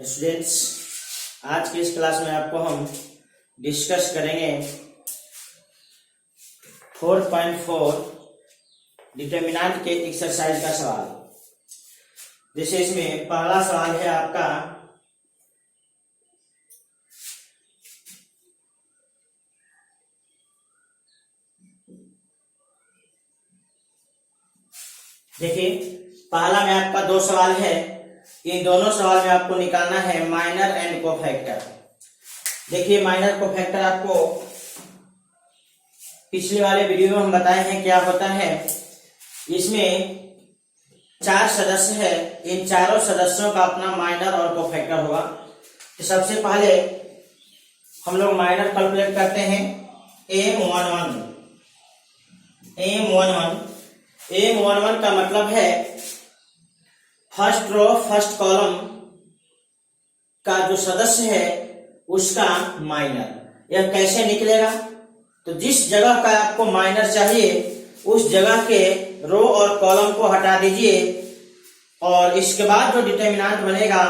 Students, आज की इस क्लास में आपको हम डिस्कस करेंगे 4.4 डिटर्मिनेंट के एक्सरसाइज का सवाल। जैसे इसमें पहला सवाल है आपका देखिए, पहला में आपका दो सवाल है। इन दोनों सवाल में आपको निकालना है माइनर एंड कोफैक्टर। देखिए, माइनर कोफैक्टर आपको पिछले वाले वीडियो में हम बताए हैं क्या होता है। इसमें 4 सदस्य है, इन चारों सदस्यों का अपना माइनर और कोफैक्टर होगा। तो सबसे पहले हम लोग माइनर कैलकुलेट करते हैं। M11 का मतलब है फर्स्ट रो फर्स्ट कॉलम का जो सदस्य है उसका माइनर। यह कैसे निकलेगा? तो जिस जगह का आपको माइनर चाहिए उस जगह के रो और कॉलम को हटा दीजिए और इसके बाद जो डिटर्मिनेंट बनेगा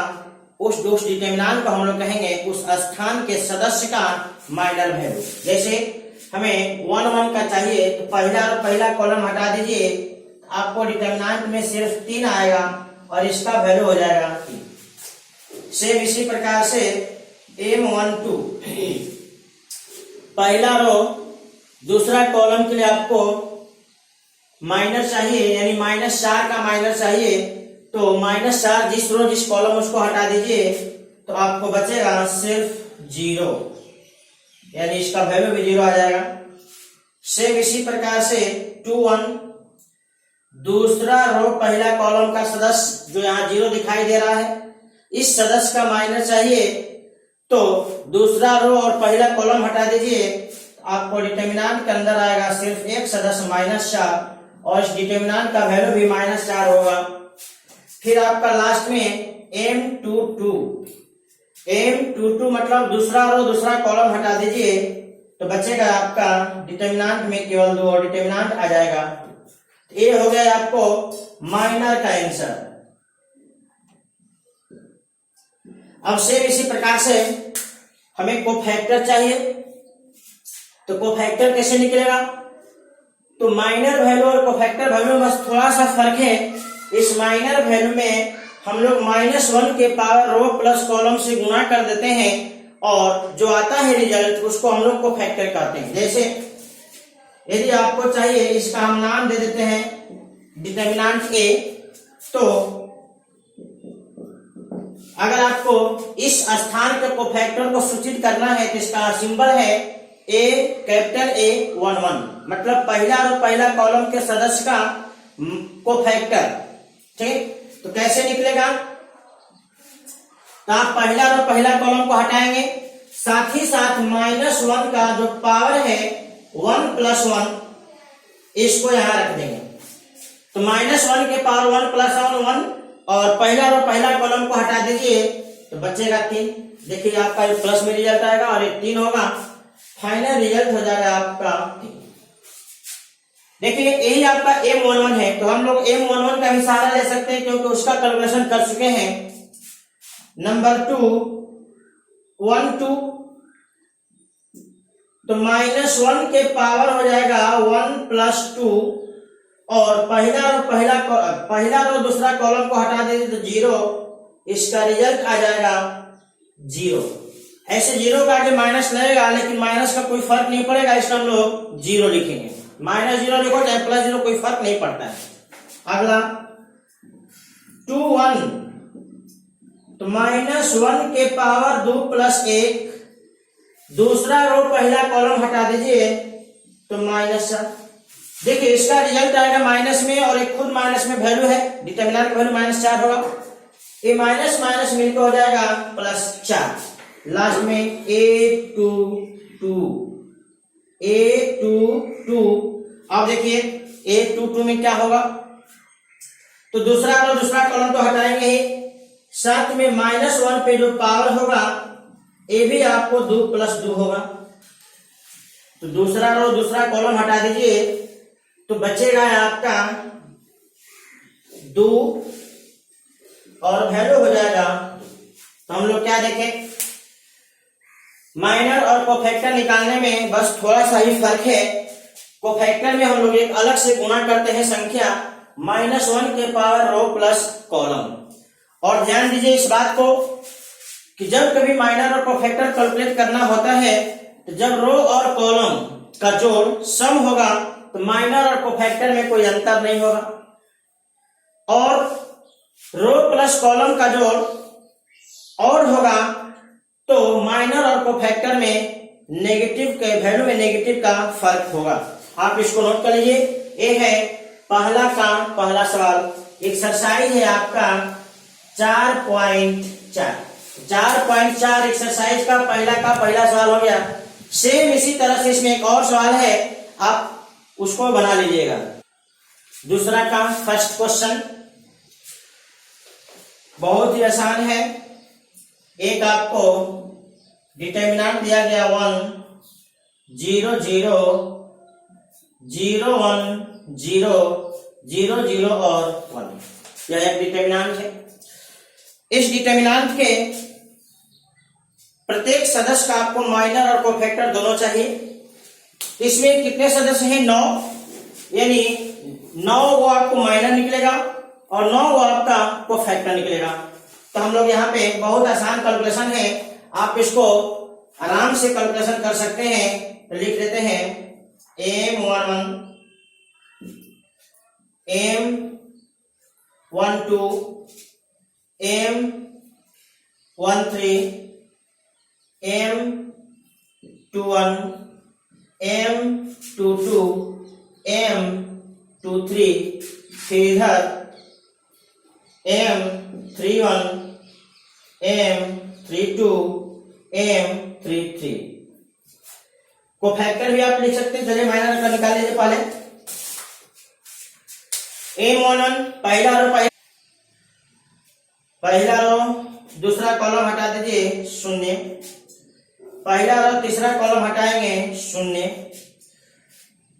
उस डिटर्मिनेंट को हम लोग कहेंगे उस स्थान के सदस्य का माइनर वैल्यू। जैसे हमें 1 का चाहिए तो पहला कॉलम हटा दीजिए, आपको डिटर्मिनेंट में सिर्फ 3 आएगा और इसका वैल्यू हो जाएगा 3। सेम इसी प्रकार से M12 पहला रो दूसरा कॉलम के लिए आपको माइनस चाहिए, यानी -4 का माइनस चाहिए। तो -4 जिस रो जिस कॉलम उसको हटा दीजिए तो आपको बचेगा सिर्फ 0, यानी इसका वैल्यू भी 0 आ जाएगा। सेम इसी प्रकार से 21 दूसरा रो पहला कॉलम का सदस्य जो यहाँ 0 दिखाई दे रहा है, इस सदस्य का माइनस चाहिए तो दूसरा रो और पहला कॉलम हटा दीजिए, आपको डिटर्मिनेंट के अंदर आएगा सिर्फ एक सदस्य -4 और इस डिटर्मिनेंट का वैल्यू भी -4 होगा। फिर आपका लास्ट में M22 मतलब दूसरा रो दूसरा कॉलम हटा दीजिए तो बचेगा आपका डिटर्मिनेंट में केवल 2 और डिटर्मिनेंट आ जाएगा। ये हो गया आपको माइनर का आंसर। अब सेम इसी प्रकार से हमें कोफैक्टर चाहिए, तो कोफैक्टर कैसे निकलेगा? तो माइनर वैल्यू और कोफैक्टर वैल्यू में बस थोड़ा सा फर्क है। इस माइनर वैल्यू में हम लोग -1 के पावर रो प्लस कॉलम से गुणा कर देते हैं और जो आता है रिजल्ट उसको हम लोग कोफैक्टर कहते हैं। जैसे यदि आपको चाहिए, इसका हम नाम दे देते हैं डिटर्मिनेंट A, तो अगर आपको इस स्थान के कोफैक्टर को सूचित करना है तो इसका सिंबल है A, कैपिटल A11, मतलब पहला कॉलम के सदस्य का कोफैक्टर। ठीक, तो कैसे निकलेगा? तो आप पहला कॉलम को हटाएंगे, साथ ही साथ -1 का जो पावर है 1 + 1 इसको यहां रख देंगे। तो -1 के पावर 1 + 1 और पहला कॉलम को हटा दीजिए तो बचेगा 3। देखिए, आपका प्लस में रिजल्ट आएगा और ये 3 होगा। फाइनल रिजल्ट हो जाएगा आपका 3। देखिए, यही आपका M11 है, तो हम लोग M11 का भी सहारा ले सकते हैं क्योंकि उसका कैलकुलेशन कर चुके हैं। नंबर 2 1 2 तो -1 के पावर हो जाएगा 1 + 2 और पहला रो दूसरा कॉलम को हटा दीजिए तो 0, इसका रिजल्ट आ जाएगा 0। ऐसे 0 का आगे माइनस लगेगा लेकिन माइनस का कोई फर्क नहीं पड़ेगा, इसका हम लोग 0 लिखेंगे। -0 लिखो चाहे +0 कोई फर्क नहीं पड़ता है। अगला 21 तो -1 के पावर 2 + 1 दूसरा रो पहला कॉलम हटा दीजिए तो -4। देखिए, इसका रिजल्ट आएगा माइनस में और एक खुद माइनस में वैल्यू है, डिटर्मिनेंट का वैल्यू -4 होगा। ये माइनस माइनस मिलकर हो जाएगा +4। लास्ट में A22 अब देखिए A22 में क्या होगा? तो दूसरा रो दूसरा कॉलम तो हटाएंगे ही, साथ में -1 पे जो पावर होगा ये भी आपको 2 + 2 होगा। तो दूसरा रो दूसरा कॉलम हटा दीजिए तो बचेगा आपका 2 और वैल्यू हो जाएगा तो हम लोग क्या देखें, माइनर और कोफैक्टर निकालने में बस थोड़ा सा ही फर्क है। कोफैक्टर में हम लोग एक अलग से गुणा करते हैं संख्या -1 के पावर रो प्लस कॉलम। और ध्यान दीजिए इस बात को कि जब कभी माइनर और कोफैक्टर कैलकुलेट करना होता है तो जब रो और कॉलम का जोड़ सम होगा तो माइनर और कोफैक्टर में कोई अंतर नहीं होगा, और रो प्लस कॉलम का जोड़ और होगा तो माइनर और कोफैक्टर में नेगेटिव के वैल्यू में नेगेटिव का फर्क होगा। आप इसको नोट कर लीजिए। ये है पहला सवाल। एक्सरसाइज है आपका 4.4 एक्सरसाइज का पहला सवाल हो गया। सेम इसी तरह से इसमें एक और सवाल है, आप उसको बना लीजिएगा। दूसरा का फर्स्ट क्वेश्चन बहुत ही आसान है। एक आपको डिटर्मिनेंट दिया गया 1 0 0 0 1 0 0 0 और 1, यह एक डिटर्मिनेंट है। इस डिटर्मिनेंट के प्रत्येक सदस्य का आपको माइनर और कोफैक्टर दोनों चाहिए। इसमें कितने सदस्य हैं? 9, यानी 9 वो आपको माइनर निकलेगा और 9 वो आपका कोफैक्टर निकलेगा। तो हम लोग यहाँ पे बहुत आसान कैलकुलेशन है, आप इसको आराम से कैलकुलेशन कर सकते हैं। तो लिख देते हैं M11 M12 M13 M21 M22 M23, फिर इधर M31 M32 M33। कोफैक्टर भी आप लिख सकते हैं। चलिए माइनर का निकाल लीजिए पहले। M11 पहला रो दूसरा कॉलम हटा दीजिए 0, पहला रो तीसरा कॉलम हटाएंगे 0,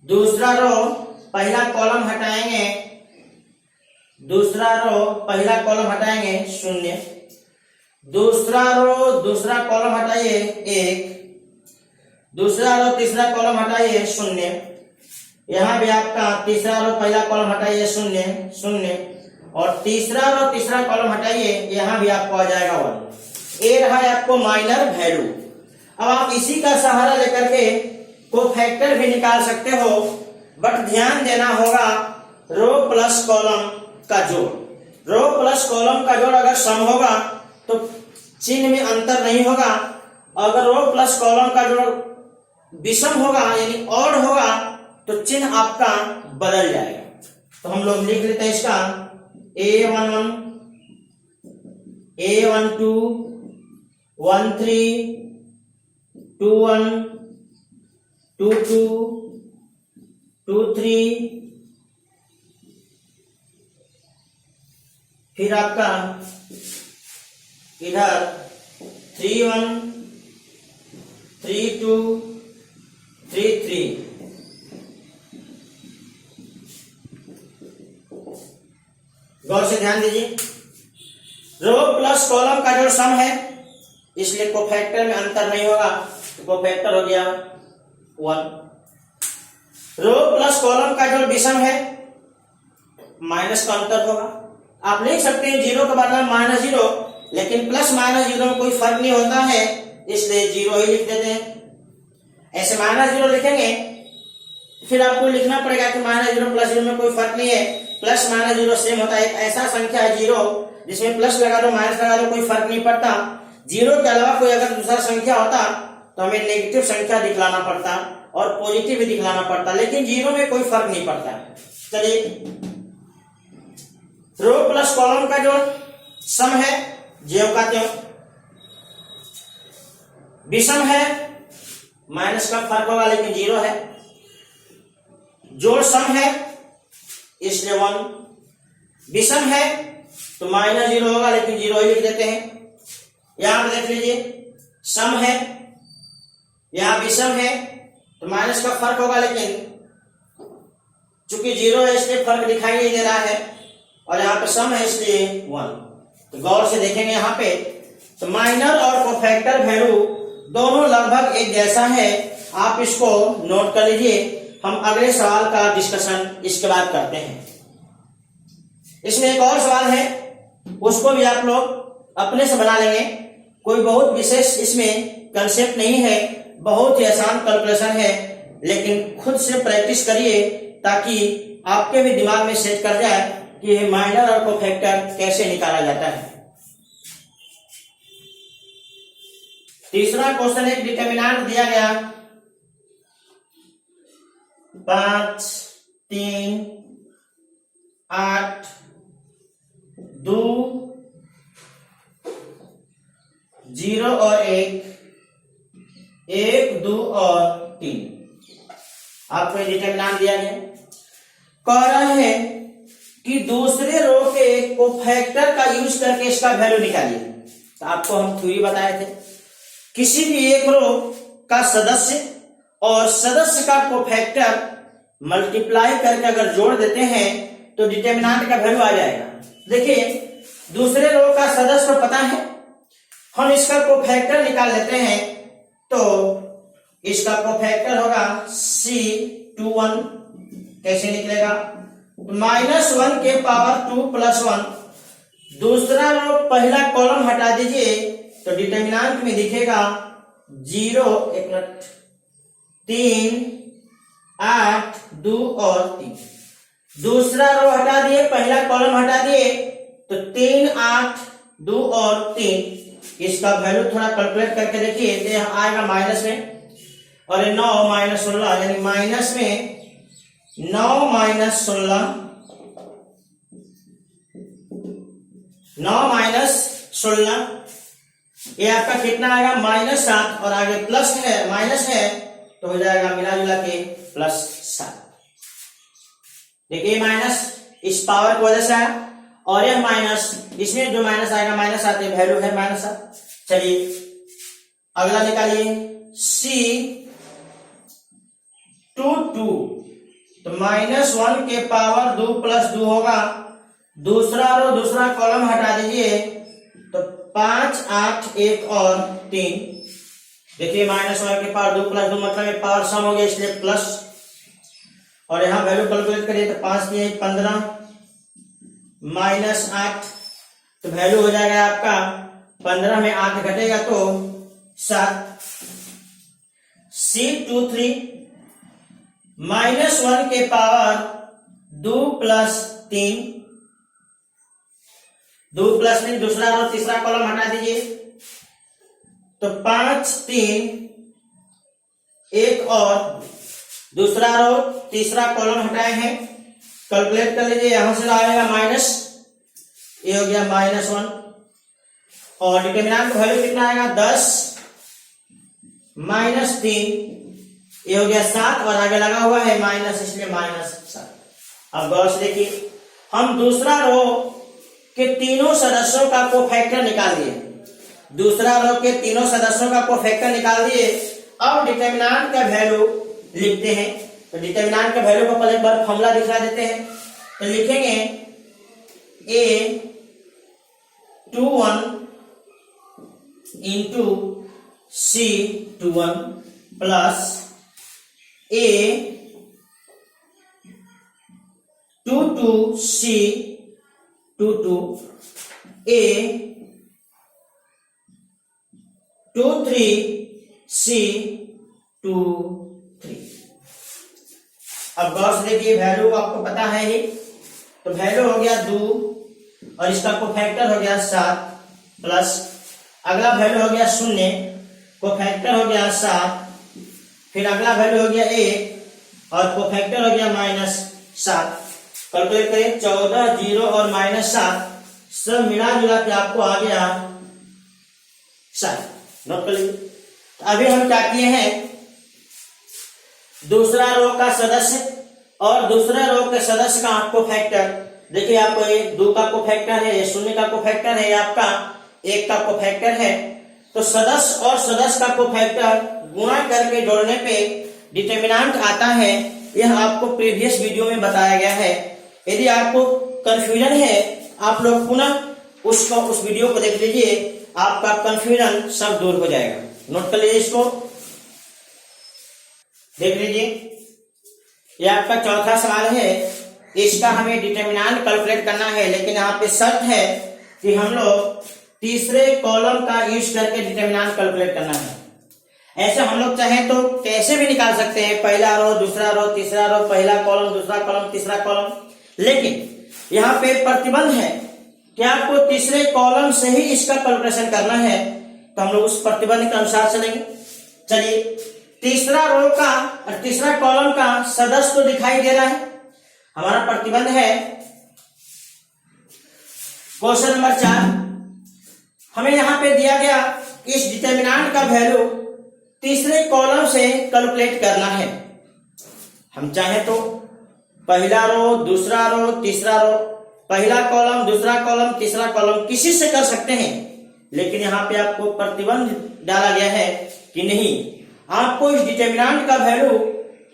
दूसरा रो पहला कॉलम हटाएंगे 0, दूसरा रो दूसरा कॉलम हटाइए 1, दूसरा रो तीसरा कॉलम हटाइए 0, यहाँ भी आपका तीसरा रो पहला कॉलम हटाइए 0 0, और तीसरा रो तीसरा कॉलम हटाइए, यहाँ भी आपको आ जाएगा 1। ये रहा है आपको माइनर वैल्यू। अब आप इसी का सहारा लेकर के कोफैक्टर भी निकाल सकते हो, बट ध्यान देना होगा रो प्लस कॉलम का जोड़। रो प्लस कॉलम का जोड़ अगर सम होगा तो चिन्ह में अंतर नहीं होगा। अगर रो प्लस कॉलम का जोड़ विषम होगा यानी ऑड होगा तो चिन्ह आपका बदल जाएगा। तो हम लोग लिख लेते हैं इसका A11 A12 13 21 22 23, फिर आपका इधर 31 32 33। गौर से ध्यान दीजिए, रो प्लस कॉलम का जो सम है इसलिए कोफैक्टर में अंतर नहीं होगा, तो कोफैक्टर हो गया 1। रो प्लस कॉलम का जो विषम है माइनस का अंतर होगा। आप लिख सकते हैं 0 के बाद -0, लेकिन प्लस -0 में कोई फर्क नहीं होता है, इसलिए 0 ही लिख देते हैं। ऐसे -0 लिखेंगे फिर आपको लिखना पड़ेगा कि -0 प्लस 0 में कोई फर्क नहीं है, प्लस -0 सेम होता है। एक ऐसा संख्या है 0 जिसमें प्लस लगा दो माइनस लगा दो कोई फर्क नहीं पड़ता। 0 के अलावा कोई अगर दूसरा संख्या होता तो हमें नेगेटिव संख्या दिखलाना पड़ता और पॉजिटिव भी दिखलाना पड़ता, लेकिन 0 में कोई फर्क नहीं पड़ता। चलिए, रो प्लस कॉलम का जो सम है ज्यों का त्यों, विषम है माइनस का फर्क होगा लेकिन 0 है, जोड़ सम है इसलिए 1, विषम है तो -0 होगा लेकिन 0 ही लिख देते हैं। यहां पर देख लीजिए, सम है यहां विषम है तो माइनस का फर्क होगा, लेकिन चूंकि 0 है इसलिए फर्क दिखाई नहीं दे रहा है, और यहाँ पे सम है इसलिए 1। तो गौर से देखेंगे यहाँ पे तो माइनर और कोफैक्टर वैल्यू दोनों लगभग एक जैसा है, आप इसको नोट कर लीजिए। हम अगले सवाल का डिस्कशन इसके बाद करते हैं। इसमें एक और सवाल है, उसको भी आप लोग अपने से बना लेंगे। कोई बहुत विशेष इसमें कंसेप्ट नहीं है, बहुत ही आसान कैलकुलेशन है, लेकिन खुद से प्रैक्टिस करिए ताकि आपके भी दिमाग में सेट कर जाए कि माइनर और कोफैक्टर कैसे निकाला जाता है। तीसरा क्वेश्चन एक डिटरमिनेंट दिया गया 5, 3, 8, 2, 0 और 1, 1, 2 और 3। आपको डिटरमिनेंट दिया गया, कह रहा है कि दूसरे रो के कोफैक्टर का यूज करके इसका वैल्यू निकालिए। तो आपको हम थ्योरी बताए थे, किसी भी एक रो का सदस्य और सदस्य का कोफैक्टर मल्टीप्लाई करके अगर जोड़ देते हैं तो डिटरमिनेंट का वैल्यू आ जाएगा। देखिए दूसरे रो का सदस्य पता है, हम इसका कोफैक्टर निकाल लेते हैं। तो इसका कोफैक्टर होगा C21, कैसे निकलेगा? -1 के पावर 2 + 1। दूसरा रो पहला कॉलम हटा दीजिए तो डिटरमिनेंट में दिखेगा 0, 3, 8, 2 और 3। दूसरा रो हटा दिए, पहला कॉलम हटा दिए तो 3, 8, 2 और 3। इसका वैल्यू थोड़ा कैलकुलेट करके देखिए तो यह आएगा माइनस में, और 9 - 16 यानी माइनस में 9 - 16, 9 - 16, ये आपका कितना आएगा? -7, और आगे प्लस है माइनस है तो हो जाएगा मिला जुला के +7। देखिए माइनस इस पावर की वजह से आया, और यह माइनस, इसमें जो माइनस आएगा -7 वैल्यू है -7। चलिए अगला निकालिए C22, तो -1 के पावर 2 + 2 होगा। दूसरा रो दूसरा कॉलम हटा दीजिए तो 5, 8, 1 और 3। देखिए -1 के पावर 2 + 2 मतलब पावर सम हो गया, इसलिए प्लस, और यहाँ वैल्यू कैलकुलेट करिए तो 5 × 3 = 15 -8, तो वैल्यू हो जाएगा आपका 15 में 8 घटेगा तो 7। C23 -1 के पावर 2 + 3, 2 + 3, दूसरा रो तीसरा कॉलम हटा दीजिए तो 5, 3, 1 और दूसरा रो तीसरा कॉलम हटाए हैं, कैलकुलेट कर लीजिए। यहां से आएगा माइनस, ये हो गया -1, और डिटरमिनेंट का वैल्यू कितना आएगा? 10 - 3, ये हो गया 7, और आगे लगा हुआ है माइनस, इसलिए -7। अब गौर से देखिए, हम दूसरा रो के तीनों सदस्यों का कोफैक्टर निकाल दिए, दूसरा रो के तीनों सदस्यों का कोफैक्टर निकाल दिए। अब डिटरमिनेंट का वैल्यू लिखते हैं, तो डिटरमिनेंट का वैल्यू को पहले एक बार फॉर्मूला दिखा देते हैं। तो लिखेंगे A21 × C21 plus A22 C22 A23 C23। अब गौर से देखिए, वैल्यू आपको पता है ही, तो वैल्यू हो गया 2 और इसका कोफैक्टर हो गया 7 प्लस अगला वैल्यू हो गया 0, कोफैक्टर हो गया 7, फिर अगला वैल्यू हो गया 1 और कोफैक्टर हो गया -7। कैलकुलेट करें 14, 0 और -7 सब मिला जुला के आपको आ गया 7। नोट कर लीजिए। अभी हम क्या किए हैं, दूसरा रो का सदस्य और दूसरे रो के सदस्य का कोफैक्टर, देखिए आपको ये 2 का कोफैक्टर है, ये 0 का कोफैक्टर है, ये आपका 1 का कोफैक्टर है। तो सदस्य और सदस्य का कोफैक्टर गुणा करके जोड़ने पे डिटरमिनेंट आता है। यह आपको प्रीवियस वीडियो में बताया गया है। यदि आपको कंफ्यूजन है, आप लोग पुनः उस वीडियो को देख लीजिए। आपका कंफ्यूजन सब दूर हो जाएगा। नोट कर लीजिए इसको, देख लीजिए। ये आपका चौथा सवाल है, इसका हमें डिटर्मिनेंट कैलकुलेट करना है, लेकिन यहाँ पे शर्त है कि हम लोग तीसरे कॉलम का यूज करके डिटर्मिनेंट कैलकुलेट करना है। ऐसे हम लोग चाहें तो कैसे भी निकाल सकते हैं, पहला रो, दूसरा रो, तीसरा रो, पहला कॉलम, दूसरा कॉलम, तीसरा कॉलम, लेकिन यहाँ पे प्रतिबंध है कि आपको तीसरे कॉलम से ही इसका कैलकुलेशन करना है, तो हम लोग उस प्रतिबंध के अनुसार चलेंगे। चलिए, तीसरा रो का और तीसरा कॉलम का सदस्य तो दिखाई दे रहा है, हमारा प्रतिबंध है क्वेश्चन नंबर 4, हमें यहां पे दिया गया इस डिटर्मिनेंट का वैल्यू तीसरे कॉलम से कैलकुलेट करना है। हम चाहे तो पहला रो, दूसरा रो, तीसरा रो, पहला कॉलम, दूसरा कॉलम, तीसरा कॉलम किसी से कर सकते हैं, लेकिन यहाँ पे आपको प्रतिबंध डाला गया है कि नहीं, आपको इस डिटर्मिनेंट का वैल्यू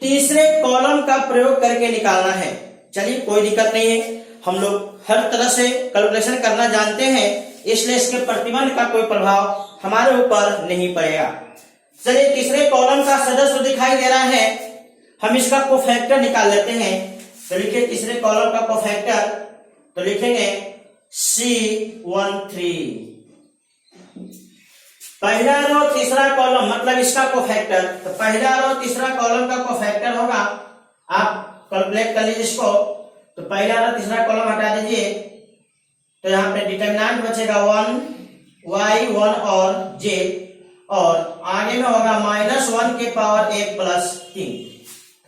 तीसरे कॉलम का प्रयोग करके निकालना है। चलिए, कोई दिक्कत नहीं है, हम लोग हर तरह से कैलकुलेशन करना जानते हैं, इसलिए इसके प्रतिबंध का कोई प्रभाव हमारे ऊपर नहीं पड़ेगा। चलिए, तीसरे कॉलम का सदस्य दिखाई दे रहा है, हम इसका कोफैक्टर निकाल लेते हैं। तो लिखिए तीसरे कॉलम का कोफैक्टर, तो लिखेंगे C13। पहला रो तीसरा कॉलम मतलब इसका कोफैक्टर, तो पहला रो तीसरा कॉलम का कोफैक्टर होगा, आप कैलकुलेट कर लीजिए इसको। तो पहला रो तीसरा कॉलम हटा दीजिए, तो यहाँ पे डिटर्मिनेंट बचेगा 1 y 1 और j, और आगे में होगा -1 के पावर 1 प्लस 3।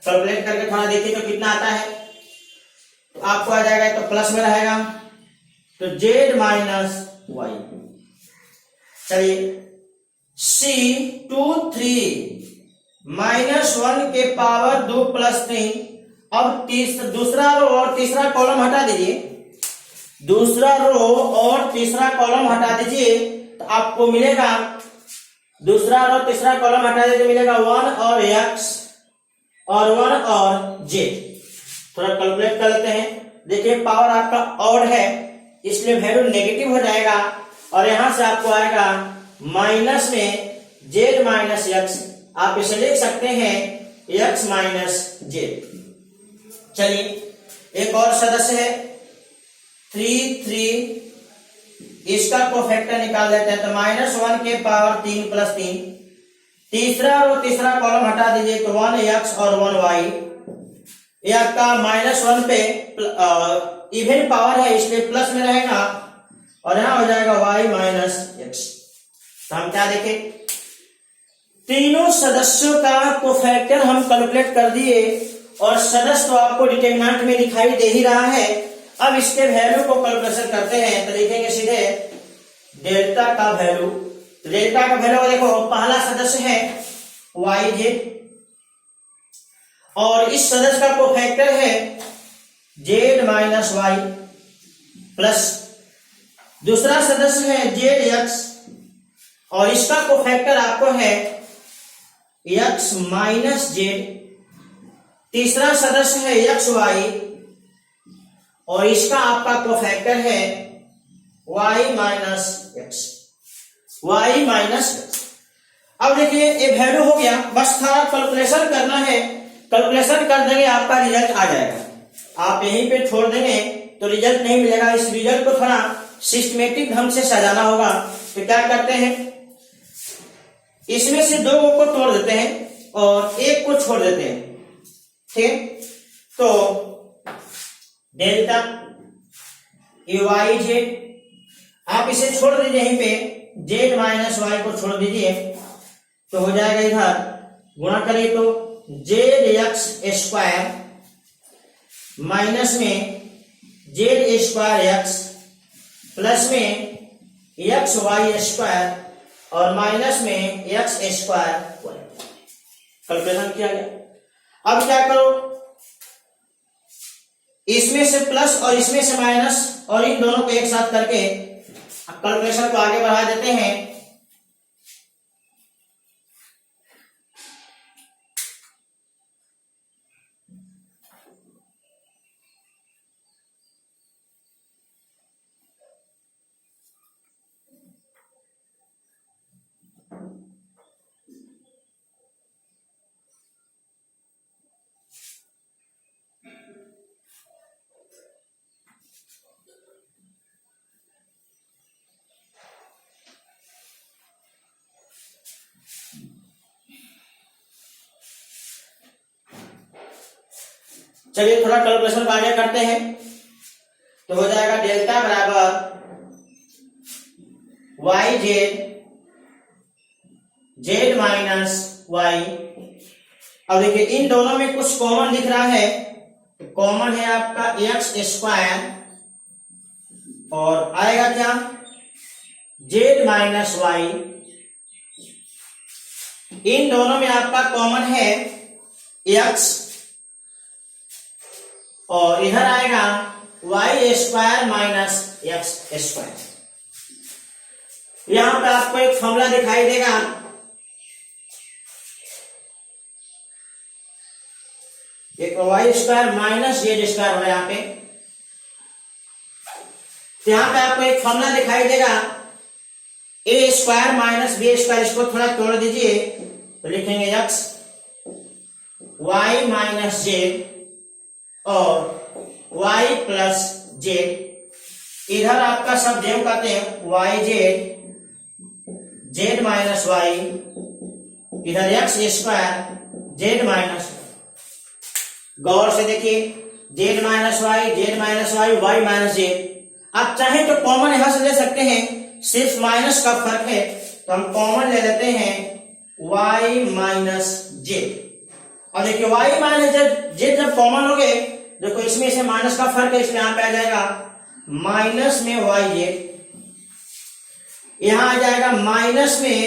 कैलकुलेट करके थोड़ा देखिए तो कितना आता है, तो आपको आ जाएगा, तो प्लस में रहेगा, तो z माइनस y। चलिए, C23 -1 के पावर 2 प्लस 3। अब दूसरा रो और तीसरा कॉलम हटा दीजिए, दूसरा रो और तीसरा कॉलम हटा दीजिए, तो आपको मिलेगा, दूसरा रो तीसरा कॉलम हटा दीजिए, मिलेगा 1 और x और 1 और j। थोड़ा कैलकुलेट कर लेते हैं। देखिए, पावर आपका ऑड है, इसलिए वैल्यू नेगेटिव हो जाएगा, और यहां से आपको आएगा माइनस में z माइनस x, आप इसे लिख सकते हैं x माइनस z। चलिए, एक और सदस्य है 3, इसका कोफैक्टर निकाल लेते हैं, तो -1 के पावर 3 प्लस 3। तीसरा रो तीसरा कॉलम हटा दीजिए, तो 1x और 1y। ये आपका -1 पे इवन पावर है, इसलिए प्लस में रहेगा, और यहां हो जाएगा y माइनस x। तो हम क्या देखें, तीनों सदस्यों का कोफैक्टर हम कैलकुलेट कर दिए, और सदस्य तो आपको डिटर्मिनेंट में दिखाई दे ही रहा है। अब इसके वैल्यू को कैलकुलेशन करते हैं, तो लिखेंगे सीधे डेल्टा का वैल्यू। डेल्टा का वैल्यू देखो, पहला सदस्य है yj, और इस सदस्य का कोफैक्टर है z माइनस y, प्लस दूसरा सदस्य है zx, और इसका कोफैक्टर आपको है x माइनस z। तीसरा सदस्य है xy, और इसका आपका कोफैक्टर है y minus x, y minus x। अब देखिए, ये वैल्यू हो गया, बस था कैलकुलेशन करना है, कैलकुलेशन कर देंगे आपका रिजल्ट आ जाएगा। आप यहीं पे छोड़ देंगे तो रिजल्ट नहीं मिलेगा, इस रिजल्ट को थोड़ा सिस्टमेटिक ढंग से सजाना होगा। तो क्या करते हैं, इसमें से 2 को तोड़ देते हैं और 1 को छोड़ देते हैं, ठीक। तो डेल्टा yj, आप इसे छोड़ दीजिए, यहीं पे z माइनस y को छोड़ दीजिए, तो हो जाएगा, इधर गुणा करिए तो zx स्क्वायर माइनस में z स्क्वायर x प्लस में xy स्क्वायर और माइनस में x स्क्वायर y। कैलकुलेशन किया गया। अब क्या करो, इसमें से प्लस और इसमें से माइनस, और इन दोनों को एक साथ करके कैलकुलेशन को आगे बढ़ा देते हैं। चलिए थोड़ा कैलकुलेशन को आगे करते हैं। तो हो जाएगा डेल्टा बराबर वाई जेड माइनस वाई। अब देखिए इन दोनों में कुछ कॉमन दिख रहा है, तो कॉमन है आपका एक्स स्क्वायर और आएगा क्या जेड माइनस वाई। इन दोनों में आपका कॉमन है एक्स और इधर आएगा Y square minus X square. यहां पे आपको एक फॉर्मूला दिखाई देगा, एक Y square minus Z square होगा यहाँ पे। तो यहाँ पे आपको एक फॉर्मूला दिखाई देगा A square minus B square. इसको थोड़ा तोड़ दीजिए तो लिखेंगे एक्स वाई माइनस जेड और वाई प्लस जेड। इधर आपका सब जेम कहते हैं वाई जेड माइनस वाई, इधर एक्स स्क्वायर जेड माइनस। गौर से देखिए Z minus Y Y minus Z. आप चाहे तो कॉमन यहां से ले सकते हैं, सिर्फ माइनस का फर्क है तो हम कॉमन ले लेते हैं वाई माइनस जेड। और देखिए वाई माइनस जेड जब कॉमन हो गए, देखो इसमें से माइनस का फर्क है, इसमें यहां पे आ जाएगा माइनस में वाई जेड, यहां आ जाएगा माइनस में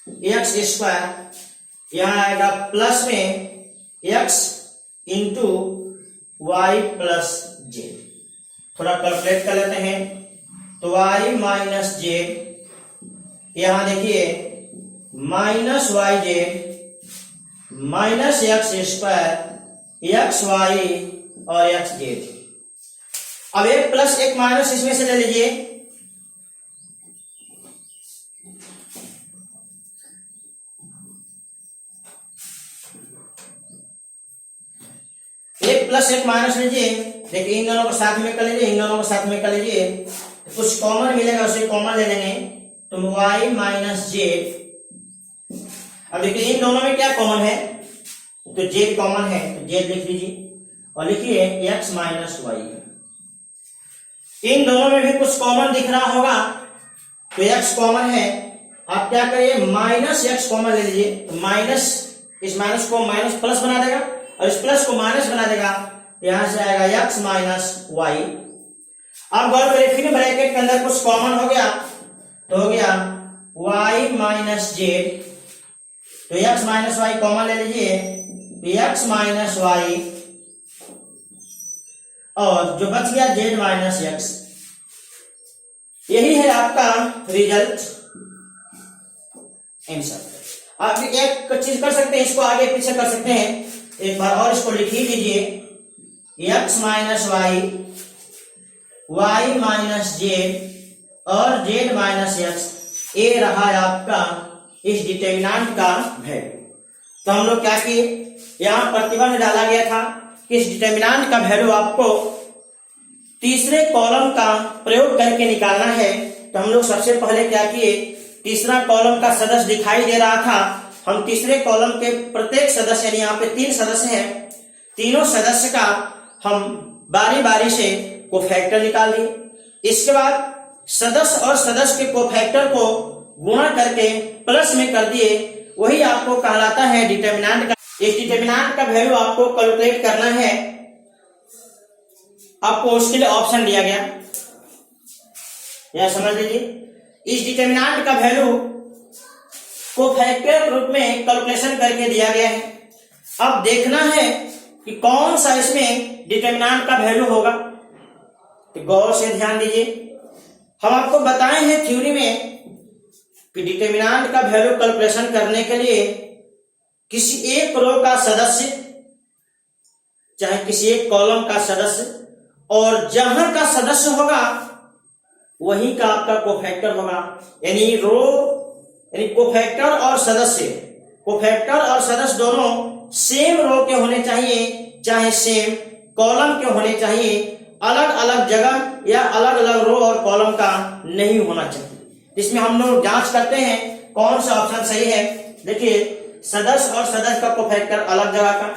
एक्स स्क्वायर, यहां आएगा प्लस में X into Y plus Z. थोड़ा कैलकुलेट कर लेते हैं तो वाई माइनस जेड, यहां देखिए minus Y Z minus X square X Y और एक्स जेड। अब एक प्लस एक माइनस इसमें से ले लीजिए, एक प्लस एक माइनस लीजिए। देखिए इन दोनों को साथ में कर लीजिए, इन दोनों को साथ में कर लीजिए, तो कुछ कॉमन मिलेगा, उसे कॉमन ले लेंगे तो वाई माइनस जेड। अब देखिए इन दोनों में क्या कॉमन है, तो जेड कॉमन है तो जेड लिख लीजिए और लिखिए एक्स माइनस वाई। इन दोनों में भी कुछ कॉमन दिख रहा होगा तो एक्स कॉमन है, आप क्या करिए माइनस एक्स कॉमन ले लीजिए, तो माइनस इस माइनस को माइनस प्लस बना देगा और इस प्लस को माइनस बना देगा, यहां से आएगा एक्स माइनस वाई। अब गौर करें फिर ब्रैकेट के अंदर कुछ कॉमन हो गया तो हो गया वाई माइनस जेड, तो एक्स माइनस वाई कॉमन ले लीजिए, एक्स माइनस वाई और जो बच गया जेड माइनस एक्स। यही है आपका रिजल्ट आंसर। आप एक चीज कर सकते हैं, इसको आगे पीछे कर सकते हैं, एक बार और इसको लिख ही लीजिए X minus Y Y minus Z और जेड माइनस एक्स। ये रहा आपका इस डिटर्मिनेंट का वैल्यू। तो हम लोग क्या किए, यहां प्रतिबंध डाला गया था कि इस डिटर्मिनेंट का वैल्यू आपको तीसरे कॉलम का प्रयोग करके निकालना है। तो हम लोग सबसे पहले क्या किए, तीसरा कॉलम का सदस्य दिखाई दे रहा था, हम तीसरे कॉलम के प्रत्येक सदस्य यानी यहाँ पे 3 सदस्य हैं, तीनों सदस्य का हम बारी बारी से कोफैक्टर निकाल लिए। इसके बाद सदस्य और सदस्य के कोफैक्टर को गुणा करके प्लस में कर दिए, वही आपको कहलाता है डिटर्मिनेंट का। इस डिटर्मिनेंट का वैल्यू आपको कैलकुलेट करना है, आपको उसके लिए ऑप्शन दिया गया, यह समझ लीजिए। इस डिटर्मिनेंट का वैल्यू कोफैक्टर रूप में कैलकुलेशन करके दिया गया है। अब देखना है कि कौन सा इसमें डिटर्मिनेंट का वैल्यू होगा, तो गौर से ध्यान दीजिए। हम आपको बताए हैं थ्योरी में कि डिटर्मिनेंट का वैल्यू कैलकुलेशन करने के लिए किसी एक रो का सदस्य चाहे किसी एक कॉलम का सदस्य और जहां का सदस्य होगा वही का आपका कोफैक्टर होगा। यानी रो यानी कोफैक्टर और सदस्य दोनों सेम रो के होने चाहिए, चाहे सेम कॉलम के होने चाहिए, अलग अलग जगह या अलग अलग रो और कॉलम का नहीं होना चाहिए। इसमें हम लोग जांच करते हैं कौन सा ऑप्शन सही है। देखिए सदस्य और सदस्य का कोफैक्टर अलग जगह का,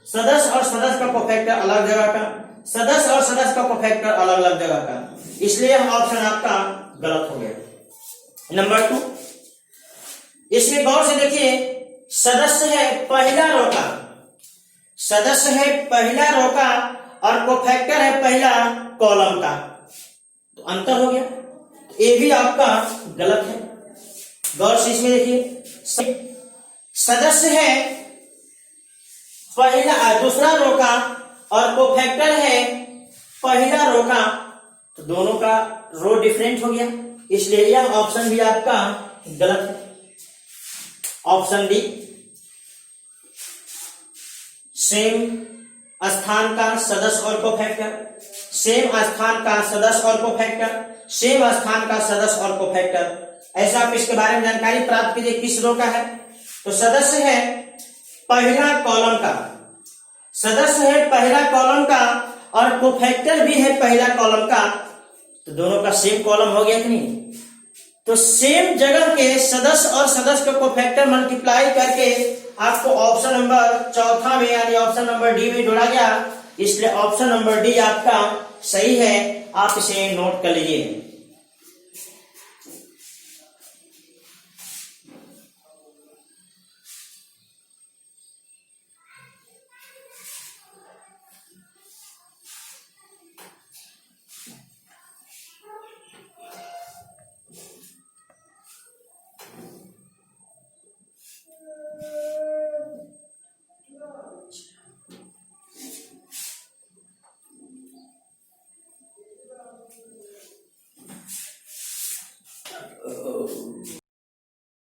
सदस्य और सदस्य का कोफैक्टर अलग जगह का, सदस्य और सदस्य का कोफैक्टर अलग अलग जगह का, इसलिए ऑप्शन आपका गलत हो गया। नंबर 2, इसमें गौर से देखिए, सदस्य है पहला रो का, सदस्य है पहला रो का और कोफैक्टर है पहला कॉलम का, तो अंतर हो गया, तो ये भी आपका गलत है। गौर से इसमें देखिए, सदस्य है पहला दूसरा रो का और कोफैक्टर है पहला रो का, तो दोनों का रो डिफरेंट हो गया, इसलिए यह ऑप्शन भी आपका गलत है। ऑप्शन डी, सेम स्थान का सदस्य और कोफैक्टर, सेम स्थान का सदस्य और कोफैक्टर, सेम स्थान का सदस्य और कोफैक्टर, ऐसा आप इसके बारे में जानकारी प्राप्त कीजिए किस रो का है। तो सदस्य है पहला कॉलम का, सदस्य है पहला कॉलम का और कोफैक्टर भी है पहला कॉलम का, तो दोनों का सेम कॉलम हो गया कि नहीं। तो सेम जगह के सदस्य और सदस्य का कोफैक्टर मल्टीप्लाई करके आपको ऑप्शन नंबर चौथा में यानी ऑप्शन नंबर डी में जोड़ा गया, इसलिए ऑप्शन नंबर डी आपका सही है, आप इसे नोट कर लीजिए।